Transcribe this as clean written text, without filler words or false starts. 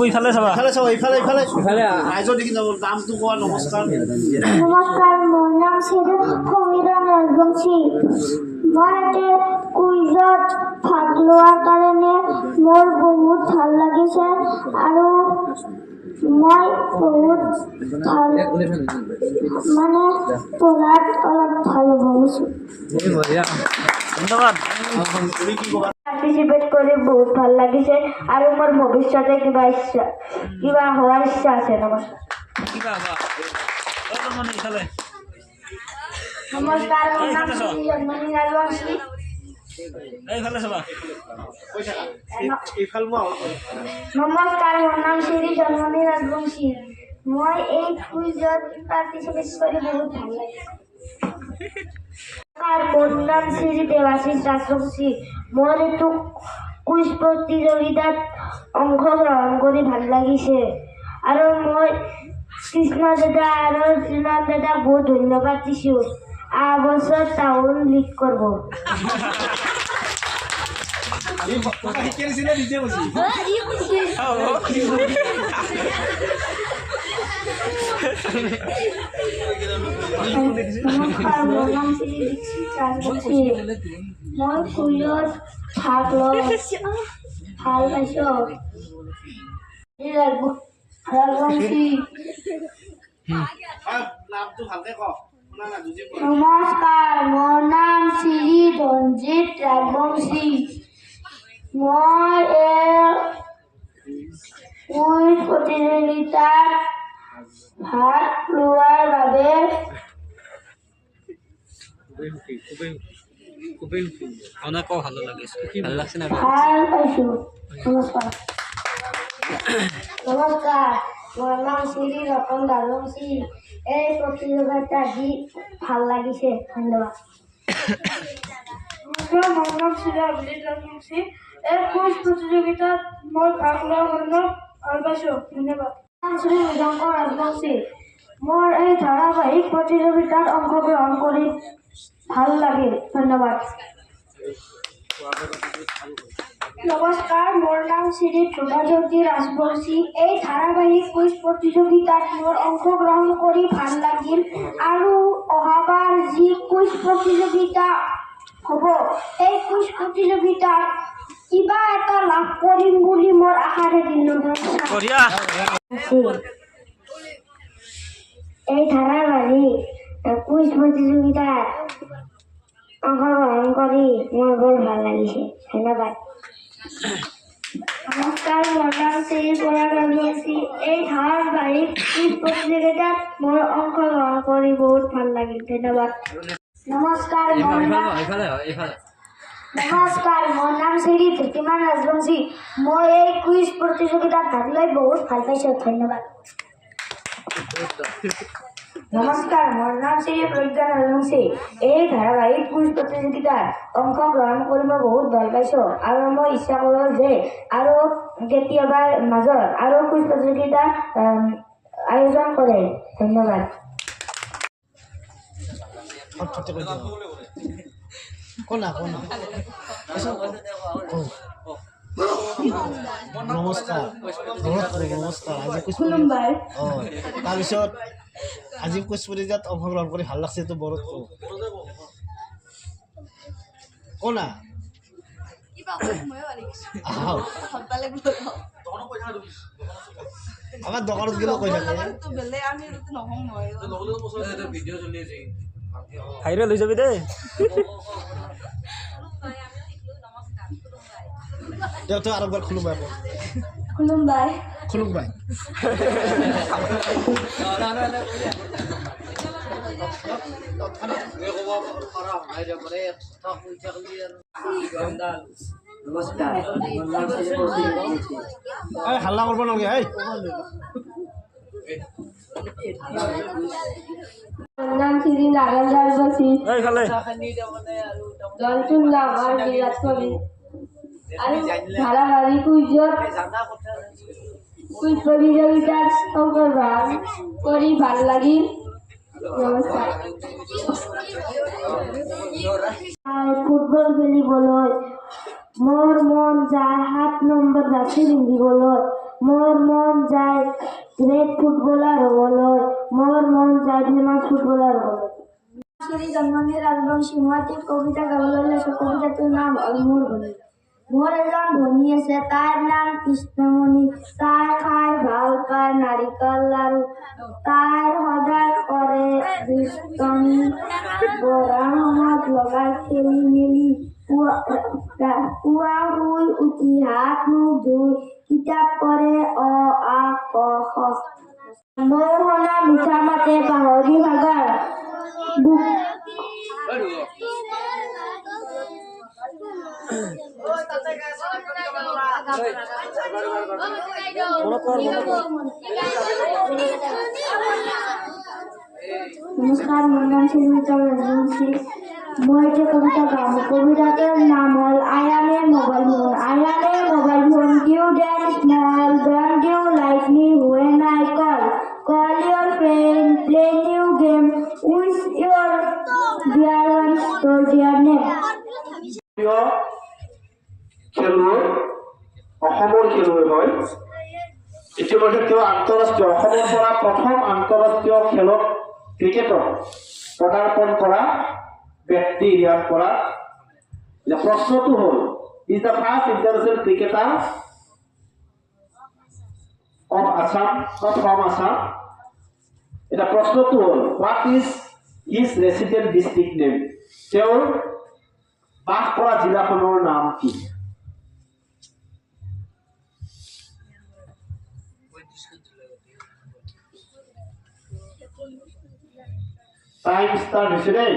ইফালে চাবা ইফালে ৰাইজৰ দেখি যাব নামটো কোৱা। নমস্কাৰ নমস্কাৰ, মোৰ নাম শ্ৰী সমীৰণ ৰাজবংশী। মই ইয়াতে কুইজত ভাগ লোৱাৰ কাৰণে মোৰ বহুত ভাল লাগিছে আৰু মই বহুত ভাল মানে পঢ়াত অলপ ভাল ভাবিছোঁ। ধন্যবাদ। পাৰ্টিচিপেট কৰি বহুত ভাল লাগিছে আৰু মোৰ ভৱিষ্যতে কিবা হোৱাৰ ইচ্ছা আছে। নমস্কাৰ, নমস্কাৰ, মোৰ নাম শ্ৰী জন্মনী ৰাজবংশী। নমস্কাৰ, মোৰ নাম শ্ৰী জন্মনী ৰাজবংশী। মই এই কুইজত পাৰ্টিচিপেট কৰি বহুত ভাল লাগিছে। মোৰ নাম শ্ৰী দেৱাশীষ ৰাজবংশী। মই এইটো কুইজ প্ৰতিযোগিতাত অংশগ্ৰহণ কৰি ভাল লাগিছে আৰু মই কৃষ্ণ দাদা আৰু শ্ৰীনাথ দাদাক বহুত ধন্যবাদ দিছোঁ। অহা বছৰ টাউন লিড কৰিব। নমস্কাৰ, মোৰ নাম শ্ৰী দীক্ষিত ৰাজবংশী। মই কুইজত ভাগ লৈ ভাল পাইছোঁ। ৰাজবংশী। নামটো ভালকে ক। নমস্কাৰ, মোৰ নাম শ্ৰী ৰঞ্জিত ৰাজবংশী। মই কুইজ প্ৰতিযোগিতাত ভাগ লোৱাৰ বাবে ভাল পাইছোঁ। নমস্কাৰ। নমস্কাৰ, মোৰ নাম শ্ৰী ৰতন ৰাজবংশী। এই প্ৰতিযোগিতা দি ভাল লাগিছে। ধন্যবাদ। নমস্কাৰ, মোৰ নাম শ্ৰী অভিজিত ৰাজবংশী। এই কুইজ প্ৰতিযোগিতাত মই ভাগ লোৱাৰ কাৰণে ভাল পাইছোঁ। ধন্যবাদ। নাম শ্ৰী মৃদংকৰ ৰাজবংশী। মোৰ এই ধাৰাবাহিক প্ৰতিযোগিতাত অংশগ্ৰহণ কৰি ভাল লাগিল। ধন্যবাদ। নমস্কাৰ, মোৰ নাম শ্ৰী ধ্ৰুৱজ্যোতি ৰাজবংশী। এই ধাৰাবাহিক কুইজ প্ৰতিযোগিতাত মোৰ অংশগ্ৰহণ কৰি ভাল লাগিল আৰু অহাবাৰ যি কুইজ প্ৰতিযোগিতা হ'ব সেই কুইজ প্ৰতিযোগিতাত কিবা এটা লাভ কৰিম বুলি মোৰ আশা থাকিল। এই ধাৰাবাহিক কুইজ প্ৰতিযোগিতাত অংশগ্ৰহণ কৰি মোৰ বৰ ভাল লাগিছে। ধন্যবাদ। নমস্কাৰ, মোৰ নাম শ্ৰী পৰাগ ৰাজবংশী। এই ধাৰাবাহিক কুইজ প্ৰতিযোগিতাত মোৰ অংশগ্ৰহণ কৰি বহুত ভাল লাগিল। ধন্যবাদ। নমস্কাৰ, মোৰ নাম শ্ৰী ধৃতিমান ৰাজবংশী। মই এই কুইজ প্ৰতিযোগিতাত ভাগ লৈ বহুত ভাল পাইছোঁ। ধন্যবাদ। নমস্কাৰ, মোৰ নাম শ্ৰী প্ৰজ্ঞান ৰাজবংশী। এই ধাৰাবাহিক কুইজ প্ৰতিযোগিতাত অংশগ্ৰহণ কৰি মই বহুত ভাল পাইছোঁ আৰু মই ইচ্ছা কৰোঁ যে আৰু কেতিয়াবা মাজত আৰু কুইজ প্ৰতিযোগিতা আয়োজন কৰে। ধন্যবাদ। নমস্কাৰ। খুলুমবাই। তাৰপিছত আজি কুইজ প্ৰতিযোগিতাত অংশগ্ৰহণ কৰি ভাল লাগছে। এইটো বড়োত কনা আমাৰ দোকানত গেলেও কৈ থাকে হাইৰে লৈ যাবি দেই। তই আৰু একবাৰ খুলুম খুলুমবাই। হাল্লা কৰিব নালাগে। নাম শ্ৰী নাৰায়ণ ৰাজবংশী। দলটোৰ নাম আৰু বিৰাট কোহলি। আৰু ধাৰাবাহিক কুইজ প্ৰতিযোগিতাত অংশগ্ৰহণ কৰি ভাল লাগিল। নমস্কাৰ। ফুটবল খেলিবলৈ মোৰ মন যায় 7 নম্বৰ জাৰ্চি পিন্ধিবলৈ, মোৰ মন যায় গ্ৰেট ফুটবলাৰ হ'বলৈ, মোৰ মন যায় ফেমাছ ফুটবলাৰ হ'বলৈ। শ্ৰী জন্মনি ৰাজবংশী মই ঠিক কবিতা গাবলৈ লৈছোঁ। কবিতাটোৰ নাম হ'ল মোৰ ভনী। মোৰ এজন ভনী আছে, তাইৰ নাম কৃষ্ণমণি। তাই খাই ভাল পায় নাৰিকল লাৰু, তাইৰ সদায় কৰে দুষ্টামি, পঢ়াৰ সময়ত লগাই খেলি মেলি, পুৱা শুই উঠি হাত মুখ ধুই কিতাপ পঢ়ে অ আ ক খ। মোৰ শুনা মিঠা মাতে পাহৰি ভাগাৰ নমস্কাৰ, মোৰ নাম শ্ৰীমিতা ৰাজবংশী। মই এতিয়া কবিতা গাম। কবিতাটোৰ নাম হ'ল I am a mobile phone. I am a mobile phone, cute and small. Don't you like me when I call? Call your friend, play new game. Wish your dear ones told their name. প্ৰিয় খেলুৱৈ, অসমৰ খেলুৱৈ হয়। ইতিমধ্যে তেওঁ আন্তঃৰাষ্ট্ৰীয় অসমৰ পৰা প্ৰথম আন্তঃৰাষ্ট্ৰীয় খেলত ক্ৰিকেটত পদাৰ্পণ কৰা ব্যক্তি ইয়াৰ পৰা। প্ৰশ্নটো হ'ল is the first international cricketer of Assam, not from Assam. এটা প্ৰশ্নটো হ'ল what is his resident district name, তেওঁৰ বাস কৰা জিলাখনৰ নাম কি? টাইম ষ্টাৰ্ট হৈছে দেই।